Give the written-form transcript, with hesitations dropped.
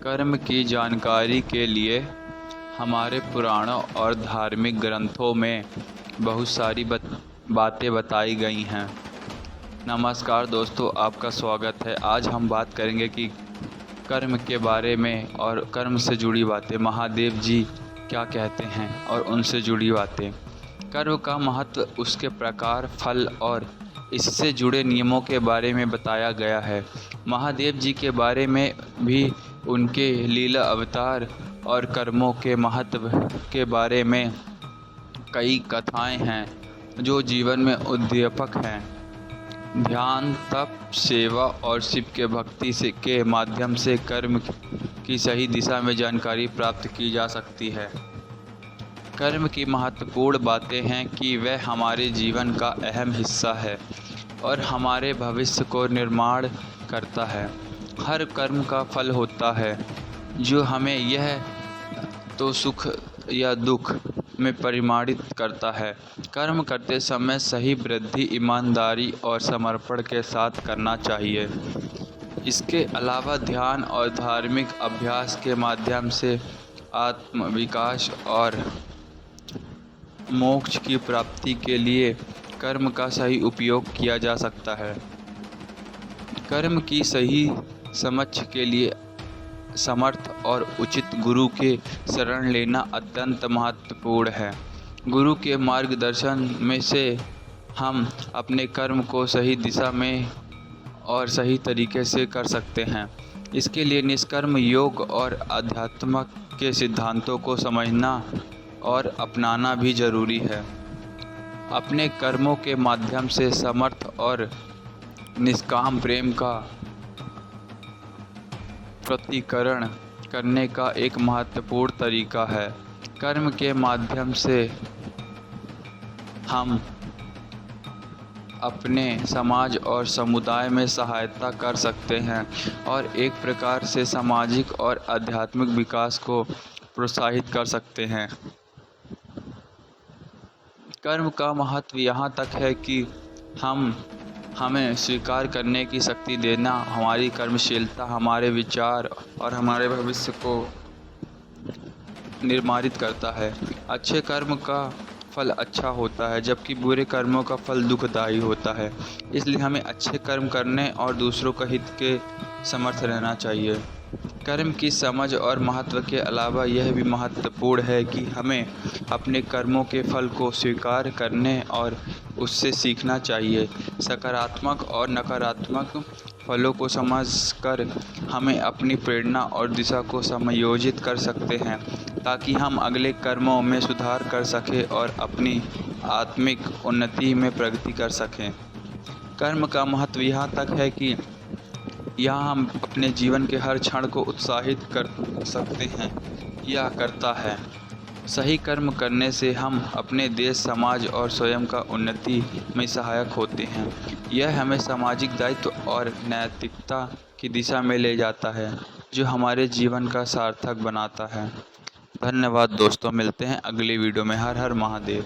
कर्म की जानकारी के लिए हमारे पुराणों और धार्मिक ग्रंथों में बहुत सारी बातें बताई गई हैं। नमस्कार दोस्तों, आपका स्वागत है। आज हम बात करेंगे कि कर्म के बारे में और कर्म से जुड़ी बातें, महादेव जी क्या कहते हैं और उनसे जुड़ी बातें। कर्म का महत्व, उसके प्रकार, फल और इससे जुड़े नियमों के बारे में बताया गया है। महादेव जी के बारे में भी, उनके लीला अवतार और कर्मों के महत्व के बारे में कई कथाएं हैं जो जीवन में उद्दीपक हैं। ध्यान, तप, सेवा और शिव के भक्ति के माध्यम से कर्म की सही दिशा में जानकारी प्राप्त की जा सकती है। कर्म की महत्वपूर्ण बातें हैं कि वह हमारे जीवन का अहम हिस्सा है और हमारे भविष्य को निर्माण करता है। हर कर्म का फल होता है जो हमें यह तो सुख या दुख में परिमाणित करता है। कर्म करते समय सही वृद्धि, ईमानदारी और समर्पण के साथ करना चाहिए। इसके अलावा ध्यान और धार्मिक अभ्यास के माध्यम से आत्म विकास और मोक्ष की प्राप्ति के लिए कर्म का सही उपयोग किया जा सकता है। कर्म की सही समझ के लिए समर्थ और उचित गुरु के शरण लेना अत्यंत महत्वपूर्ण है। गुरु के मार्गदर्शन में से हम अपने कर्म को सही दिशा में और सही तरीके से कर सकते हैं। इसके लिए निष्कर्म योग और अध्यात्म के सिद्धांतों को समझना और अपनाना भी जरूरी है। अपने कर्मों के माध्यम से समर्थ और निष्काम प्रेम का प्रतिकरण करने का एक महत्वपूर्ण तरीका है। कर्म के माध्यम से हम अपने समाज और समुदाय में सहायता कर सकते हैं और एक प्रकार से सामाजिक और आध्यात्मिक विकास को प्रोत्साहित कर सकते हैं। कर्म का महत्व यहाँ तक है कि हमें स्वीकार करने की शक्ति देना, हमारी कर्मशीलता हमारे विचार और हमारे भविष्य को निर्माणित करता है। अच्छे कर्म का फल अच्छा होता है जबकि बुरे कर्मों का फल दुखदायी होता है। इसलिए हमें अच्छे कर्म करने और दूसरों का हित के समर्थ रहना चाहिए। कर्म की समझ और महत्व के अलावा यह भी महत्वपूर्ण है कि हमें अपने कर्मों के फल को स्वीकार करने और उससे सीखना चाहिए। सकारात्मक और नकारात्मक फलों को समझकर हमें अपनी प्रेरणा और दिशा को समायोजित कर सकते हैं ताकि हम अगले कर्मों में सुधार कर सकें और अपनी आत्मिक उन्नति में प्रगति कर सकें। कर्म का महत्व यहाँ तक है कि यह हम अपने जीवन के हर क्षण को उत्साहित कर सकते हैं या करता है। सही कर्म करने से हम अपने देश, समाज और स्वयं का उन्नति में सहायक होते हैं। यह हमें सामाजिक दायित्व और नैतिकता की दिशा में ले जाता है जो हमारे जीवन का सार्थक बनाता है। धन्यवाद दोस्तों, मिलते हैं अगली वीडियो में। हर हर महादेव।